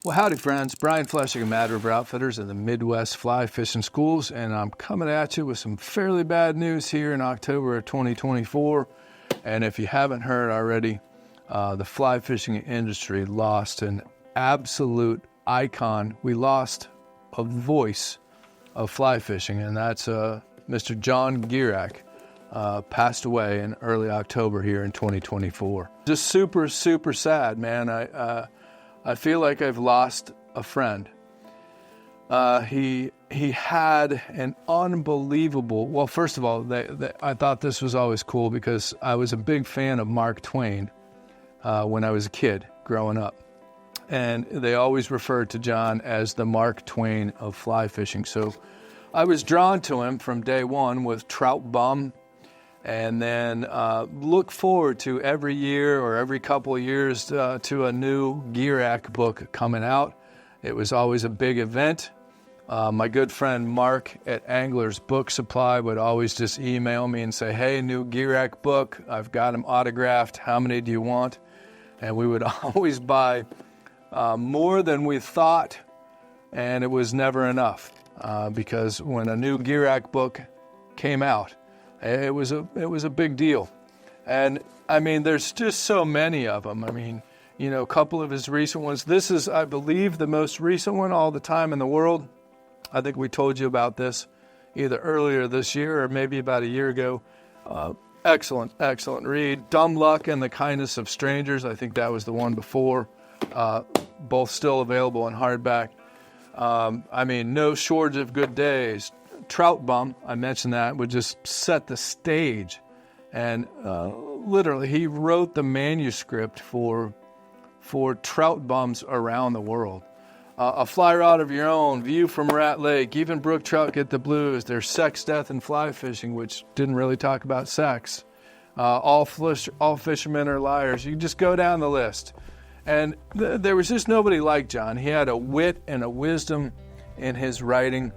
Well, howdy, friends. Brian Flechsig of Mad River Outfitters in the Midwest Fly Fishing Schools, and I'm coming at you with some fairly bad news here in October of 2024. And if you haven't heard already, the fly fishing industry lost an absolute icon. We lost a voice of fly fishing, and that's Mr. John Gierach. Passed away in early October here in 2024. Just super, super sad, man. I feel like I've lost a friend. He had an unbelievable, well, first of all, I thought this was always cool because I was a big fan of Mark Twain when I was a kid growing up. And they always referred to John as the Mark Twain of fly fishing. So I was drawn to him from day one with Trout Bum. And then look forward to every year or every couple of years to a new Gierach book coming out. It was always a big event. My good friend Mark at Angler's Book Supply would always just email me and say, hey, new Gierach book. I've got them autographed. How many do you want? And we would always buy more than we thought, and it was never enough because when a new Gierach book came out, it was a big deal. And I mean, there's just so many of them. I mean, you know, a couple of his recent ones. This is, I believe, the most recent one all the time in the world. I think we told you about this either earlier this year or maybe about a year ago. Excellent read. Dumb Luck and the Kindness of Strangers. I think that was the one before. Both still available in hardback. I mean, no shortage of good days. Trout Bum, I mentioned that, would just set the stage. And literally, he wrote the manuscript for trout bums around the world. A Fly Rod of Your Own, View from Rat Lake, Even Brook Trout Get the Blues. There's Sex, Death, and Fly Fishing, which didn't really talk about sex. All Fishermen Are Liars. You can just go down the list. And there was just nobody like John. He had a wit and a wisdom in his writing.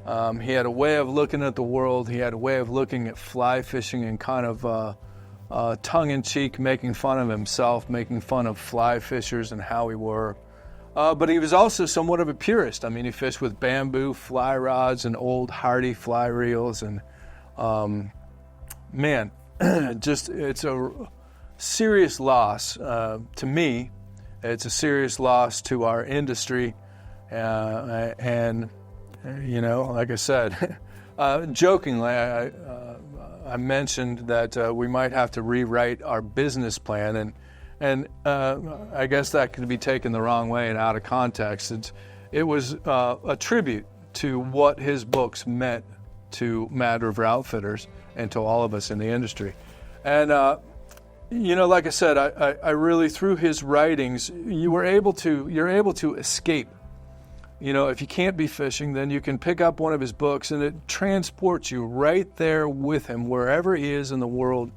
He had a way of looking at the world. He had a way of looking at fly fishing and kind of tongue-in-cheek, making fun of himself, making fun of fly fishers and how we were. But he was also somewhat of a purist. I mean, he fished with bamboo fly rods and old hardy fly reels. And man, it's a serious loss to me. It's a serious loss to our industry. And you know, like I said, jokingly, I mentioned that we might have to rewrite our business plan, and I guess that could be taken the wrong way and out of context. It was a tribute to what his books meant to Mad River Outfitters and to all of us in the industry. And you know, like I said, I really, through his writings, you're able to escape. You know, if you can't be fishing, then you can pick up one of his books and it transports you right there with him, wherever he is in the world.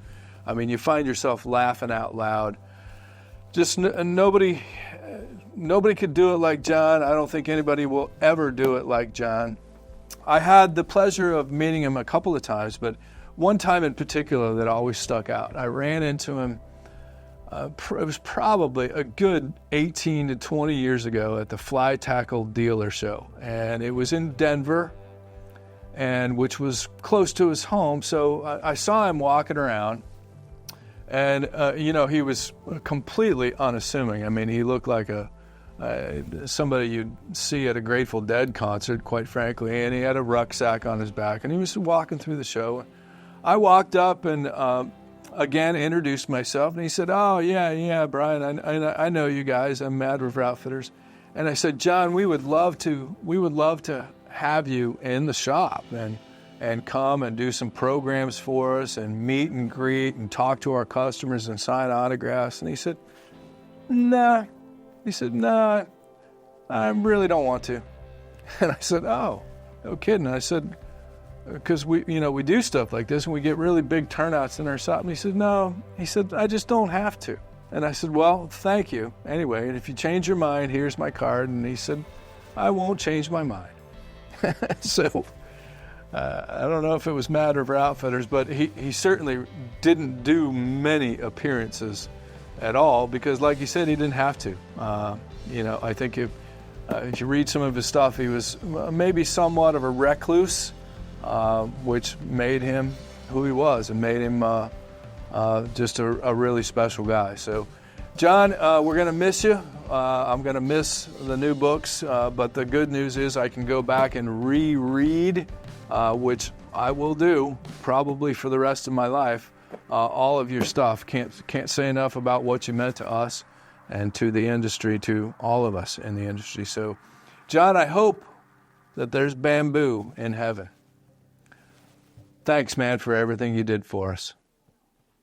I mean, you find yourself laughing out loud. Just nobody could do it like John. I don't think anybody will ever do it like John. I had the pleasure of meeting him a couple of times, but one time in particular that always stuck out. I ran into him. It was probably a good 18 to 20 years ago at the Fly Tackle Dealer Show. And it was in Denver, and which was close to his home. So I saw him walking around, and, you know, he was completely unassuming. I mean, he looked like somebody you'd see at a Grateful Dead concert, quite frankly. And he had a rucksack on his back, and he was walking through the show. I walked up and again introduced myself, and he said, oh, yeah, Brian, I know you guys. I'm Mad River Outfitters. And I said, John, we would love to have you in the shop and come and do some programs for us and meet and greet and talk to our customers and sign autographs. And he said, nah. He said, nah, I really don't want to. And I said, oh, no kidding. I said, because we do stuff like this and we get really big turnouts in our shop. And he said, no. He said, I just don't have to. And I said, well, thank you. Anyway, and if you change your mind, here's my card. And he said, I won't change my mind. So I don't know if it was Mad River Outfitters, but he certainly didn't do many appearances at all because, like you said, he didn't have to. I think if you read some of his stuff, he was maybe somewhat of a recluse, which made him who he was and made him just a really special guy. So, John, we're going to miss you. I'm going to miss the new books, but the good news is I can go back and reread, which I will do probably for the rest of my life, all of your stuff. Can't say enough about what you meant to us and to the industry, to all of us in the industry. So, John, I hope that there's bamboo in heaven. Thanks, man, for everything you did for us.